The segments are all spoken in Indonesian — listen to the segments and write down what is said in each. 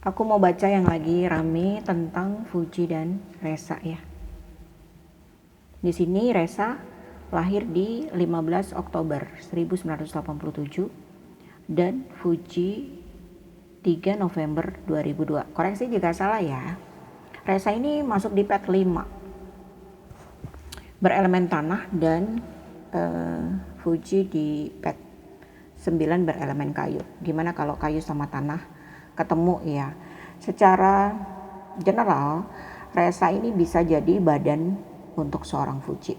Aku mau baca yang lagi rame tentang Fuji dan Reza ya. Di sini Reza lahir di 15 Oktober 1987 dan Fuji 3 November 2002. Koreksi jika salah ya. Reza ini masuk di pet 5 berelemen tanah dan Fuji di pet 9 berelemen kayu. Gimana kalau kayu sama tanah ketemu ya? Secara general Reza ini bisa jadi badan untuk seorang Fuji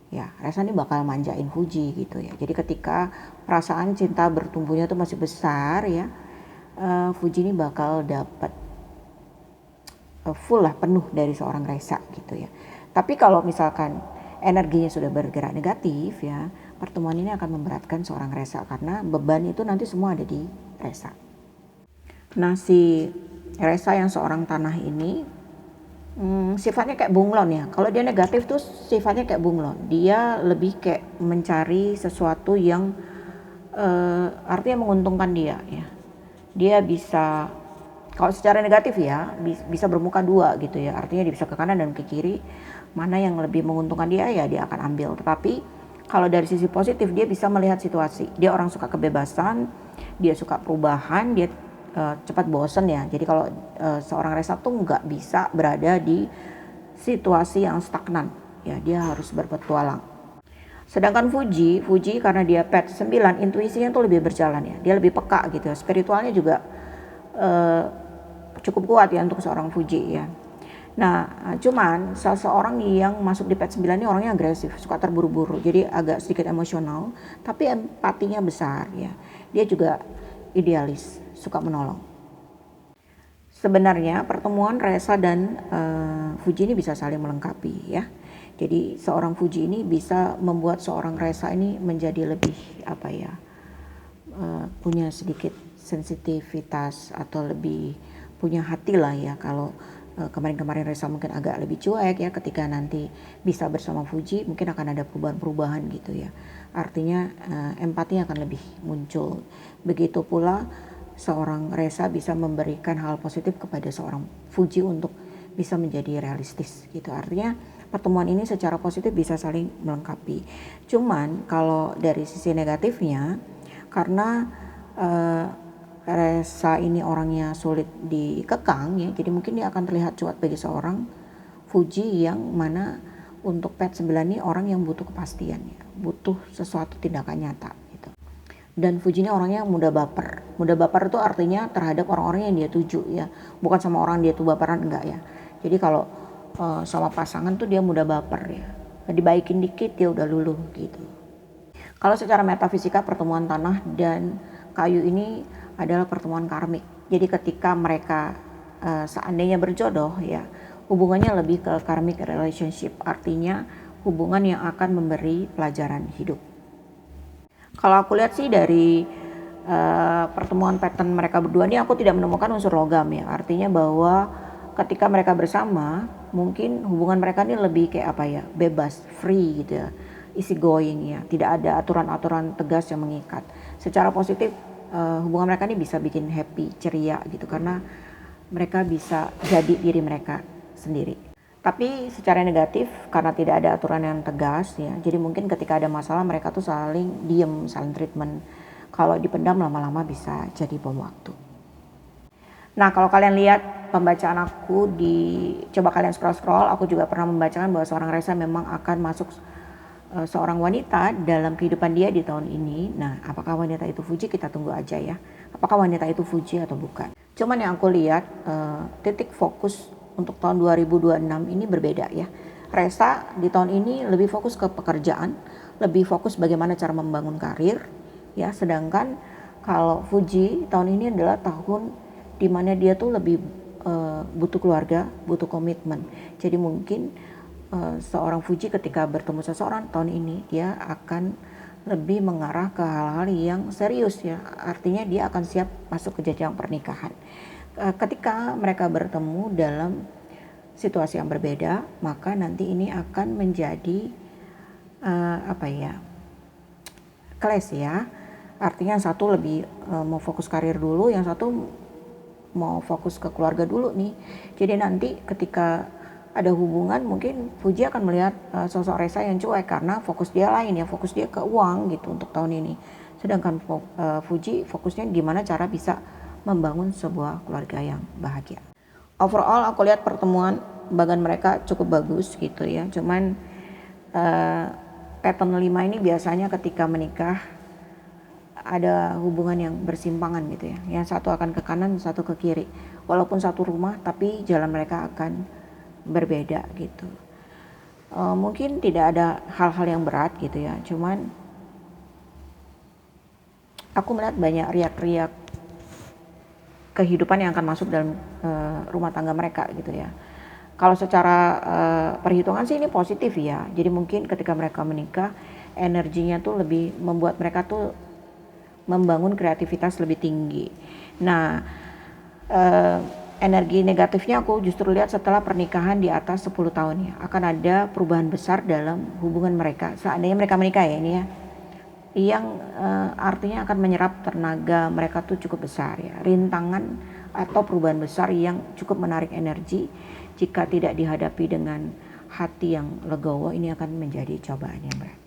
ya. Reza ini bakal manjain Fuji gitu ya. Jadi ketika perasaan cinta bertumbuhnya tuh masih besar ya, Fuji ini bakal dapat full lah, penuh dari seorang Reza gitu ya. Tapi kalau misalkan energinya sudah bergerak negatif ya, pertemuan ini akan memberatkan seorang Reza karena beban itu nanti semua ada di Reza. Nah, si Reza yang seorang tanah ini sifatnya kayak bunglon ya. Kalau dia negatif tuh sifatnya kayak bunglon. Dia lebih kayak mencari sesuatu yang artinya menguntungkan dia ya. Dia bisa, kalau secara negatif ya, bisa bermuka dua gitu ya. Artinya dia bisa ke kanan dan ke kiri. Mana yang lebih menguntungkan dia ya dia akan ambil. Tetapi kalau dari sisi positif dia bisa melihat situasi. Dia orang suka kebebasan, dia suka perubahan, dia cepat bosen ya. Jadi kalau seorang Reza tuh nggak bisa berada di situasi yang stagnan ya, dia harus berpetualang. Sedangkan Fuji karena dia pet 9, intuisinya tuh lebih berjalan ya, dia lebih peka gitu ya. Spiritualnya juga cukup kuat ya untuk seorang Fuji ya. Nah, cuman seseorang yang masuk di pet 9 ini orangnya agresif, suka terburu-buru, jadi agak sedikit emosional, tapi empatinya besar ya. Dia juga idealis, suka menolong. Sebenarnya pertemuan Reza dan Fuji ini bisa saling melengkapi ya. Jadi seorang Fuji ini bisa membuat seorang Reza ini menjadi lebih punya sedikit sensitivitas atau lebih punya hati lah ya. Kalau kemarin-kemarin Reza mungkin agak lebih cuek ya, ketika nanti bisa bersama Fuji mungkin akan ada perubahan-perubahan gitu ya. Artinya empatinya akan lebih muncul. Begitu pula seorang Reza bisa memberikan hal positif kepada seorang Fuji untuk bisa menjadi realistis gitu. Artinya pertemuan ini secara positif bisa saling melengkapi. Cuman kalau dari sisi negatifnya, karena Reza ini orangnya sulit dikekang ya, jadi mungkin dia akan terlihat cuek bagi seorang Fuji yang mana untuk pet 9 ini orang yang butuh kepastian ya, butuh sesuatu tindakan nyata gitu. Dan Fuji ini orangnya mudah baper. Mudah baper itu artinya terhadap orang-orang yang dia tuju ya, bukan sama orang dia tuh baperan, enggak ya. Jadi kalau sama pasangan tuh dia mudah baper ya, dibaikin dikit dia udah luluh gitu. Kalau secara metafisika pertemuan tanah dan kayu ini adalah pertemuan karmik. Jadi ketika mereka seandainya berjodoh ya, hubungannya lebih ke karmic relationship, artinya hubungan yang akan memberi pelajaran hidup. Kalau aku lihat sih dari pertemuan pattern mereka berdua ini, aku tidak menemukan unsur logam ya. Artinya bahwa ketika mereka bersama, mungkin hubungan mereka ini lebih kayak bebas, free gitu ya, easy going ya. Tidak ada aturan-aturan tegas yang mengikat. Secara positif hubungan mereka ini bisa bikin happy, ceria gitu, karena mereka bisa jadi diri mereka sendiri. Tapi secara negatif karena tidak ada aturan yang tegas ya, jadi mungkin ketika ada masalah mereka tuh saling diem, saling treatment. Kalau dipendam lama-lama bisa jadi bom waktu. Nah, kalau kalian lihat pembacaan aku coba kalian scroll, aku juga pernah membacakan bahwa seorang Reza memang akan masuk seorang wanita dalam kehidupan dia di tahun ini. Nah, apakah wanita itu Fuji, kita tunggu aja ya. Apakah wanita itu Fuji atau bukan. Cuman yang aku lihat titik fokus untuk tahun 2026 ini berbeda ya. Reza di tahun ini lebih fokus ke pekerjaan, lebih fokus bagaimana cara membangun karir ya. Sedangkan kalau Fuji tahun ini adalah tahun dimana dia tuh lebih butuh keluarga, butuh komitmen. Jadi mungkin seorang Fuji ketika bertemu seseorang tahun ini dia akan lebih mengarah ke hal-hal yang serius ya. Artinya dia akan siap masuk ke jenjang pernikahan. Ketika mereka bertemu dalam situasi yang berbeda, maka nanti ini akan menjadi clash ya. Artinya yang satu lebih mau fokus karir dulu, yang satu mau fokus ke keluarga dulu nih. Jadi nanti ketika ada hubungan mungkin Fuji akan melihat sosok Resa yang cuek karena fokus dia lain ya, fokus dia ke uang gitu untuk tahun ini. Sedangkan Fuji fokusnya gimana cara bisa membangun sebuah keluarga yang bahagia. Overall aku lihat pertemuan bagan mereka cukup bagus gitu ya. Cuman pattern 5 ini biasanya ketika menikah ada hubungan yang bersimpangan gitu ya. Yang satu akan ke kanan, satu ke kiri. Walaupun satu rumah, tapi jalan mereka akan berbeda gitu. Mungkin tidak ada hal-hal yang berat gitu ya. Cuman aku melihat banyak riak-riak kehidupan yang akan masuk dalam rumah tangga mereka gitu ya. Kalau secara perhitungan sih ini positif ya. Jadi mungkin ketika mereka menikah, energinya tuh lebih membuat mereka tuh membangun kreativitas lebih tinggi. Nah, energi negatifnya aku justru lihat setelah pernikahan di atas 10 tahun ya. Akan ada perubahan besar dalam hubungan mereka. Seandainya mereka menikah ya ini ya. Yang artinya akan menyerap tenaga mereka tuh cukup besar ya. Rintangan atau perubahan besar yang cukup menarik energi jika tidak dihadapi dengan hati yang legowo, ini akan menjadi cobaan yang berat.